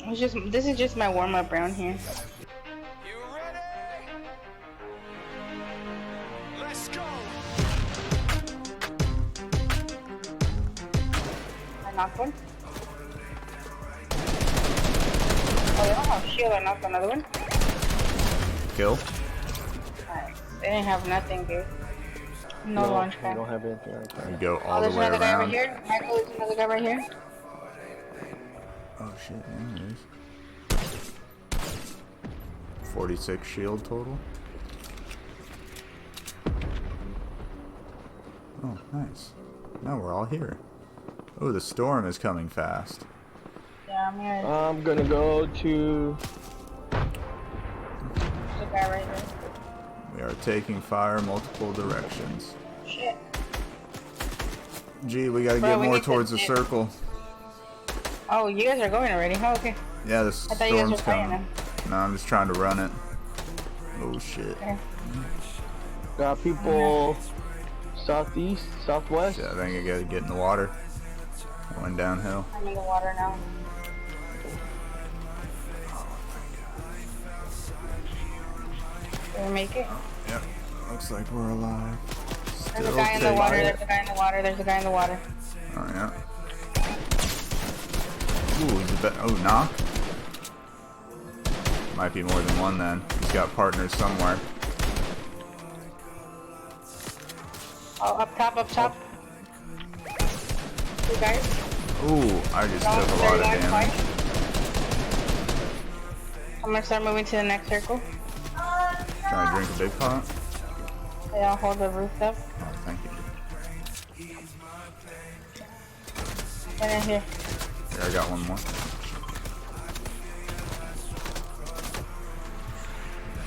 This is just my warm up round here. You ready? Let's go. I knocked one. Oh, they don't have shield. I knocked another one. Kill. Nice. They didn't have nothing, dude. No launch pad. We don't have anything like that. You go all There's the way another guy right around. here. Michael, there's another guy right here. Oh shit, there it is. 46 shield total. Oh, nice. Now we're all here. Oh, the storm is coming fast. Yeah, I'm here. I'm gonna go to. There's a guy right here. We are taking fire multiple directions. Shit. Gee, we gotta Bro, get we more need to towards the get- circle. Oh, you guys are going already? Oh, okay. Yeah, the I thought you guys were storm's playing coming. them. No, I'm just trying to run it. Oh shit. Okay. Got people southeast, southwest. Yeah, I think I gotta get in the water. Going downhill. I'm in the water now. Did we make it? Yep. Looks like we're alive. There's a guy in the water. There's a guy in the water. There's a guy in the water. Oh yeah. Ooh, he's a bit. Oh, knock. Might be more than one then. He's got partners somewhere. Oh, up top, up top. Two guys. Ooh, I just Oh, took a there lot you of are, damage. fight. I'm gonna start moving to the next circle. Trying to drink a big pot. Yeah, I'll hold the roof up. Oh, thank you. Get in here. Here, I got one more.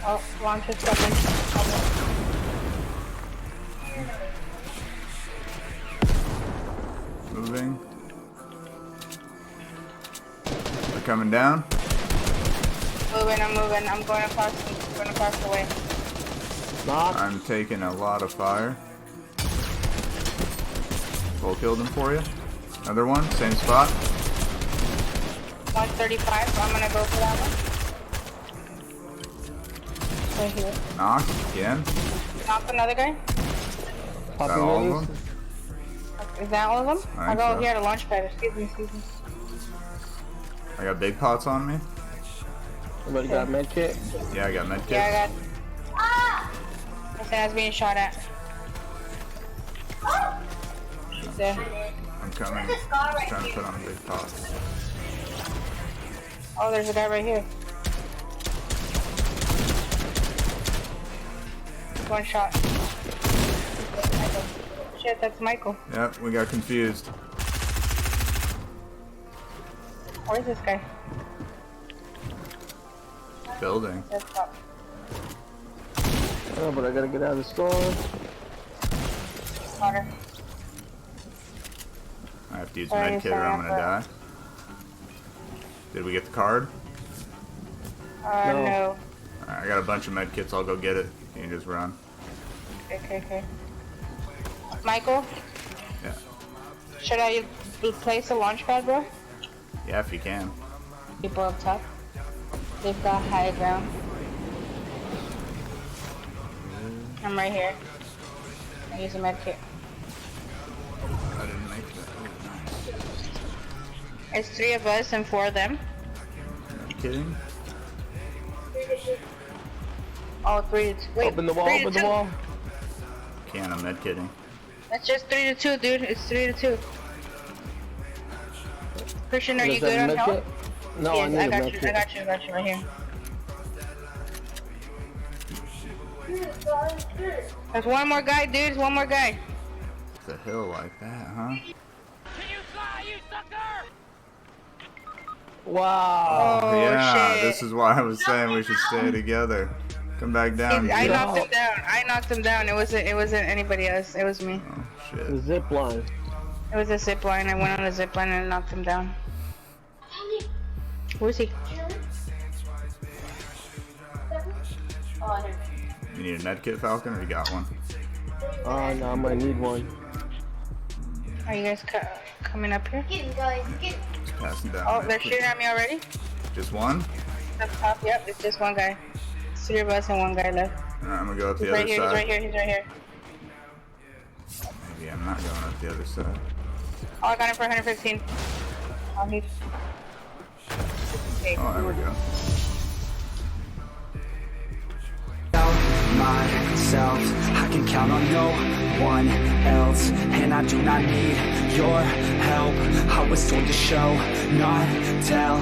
Oh, launch is coming. Moving. They're coming down. Moving, I'm moving. I'm going across the way. Knock. I'm taking a lot of fire. Full killed him for you. Another one, same spot. 135, so I'm gonna go for that one. Right here. Knock again. Knock another guy. Is that Popping all minis. of them? Is that all of them? I I'll think go so. here to launch pad. Excuse me, excuse me. I got big pots on me. Everybody got med kit. Yeah, I got medkits. Yeah, I got. This guy's being shot at. She's there. I'm coming. Just trying to put on a big pot. Oh, there's a guy right here. One shot. Shit, that's Michael. Yep, we got confused. Where's this guy? Building. That's top. Oh, but I gotta get out of the storm. Water. I have to use Sorry, medkit or I'm sorry, gonna die. Did we get the card? No. Alright, I got a bunch of medkits. I'll go get it. You can just run. Okay. Michael, Yeah. should I place a launch pad, bro? Yeah, if you can. People up top. They've got high ground. I'm right here. I use a med kit. I didn't make that. Oh, nice. It's 3 of us and 4 of them. Are you kidding? Oh, 3 to 2. Wait, Open the wall, 3 to open the 2. wall. Can, I'm medkitting. That's just 3 to 2, dude. It's 3 to 2. Christian, are you Does that good on med health? kit? No, Yes, I need I a got med you. kit. I got you right here. There's one more guy, dude. There's one more guy. It's a hill like that, huh? Can you fly, you sucker? Wow. Oh, yeah, shit. this is why I was saying we should stay together. Come back down. I dude. knocked him down. I knocked him down. It wasn't anybody else. It was me. Oh, The shit. zip line. It was a zip line. I went on a zip line and knocked him down. Where's he? You need a medkit, Falcon, or you got one? Oh, no, I'm gonna need one. Are you guys coming up here? Just passing down. Oh, med they're kit. shooting at me already? Just one? Up top, yep, it's just one guy. It's 3 of us and one guy left. Alright, I'm gonna go up He's the right other here, side. he's right here, he's right here. Maybe I'm not going up the other side. Oh, I got him for 115. Oh, he's... Okay, Oh, there we go. Myself, I can count on no one else, and I do not need your help. I was told to show, not tell.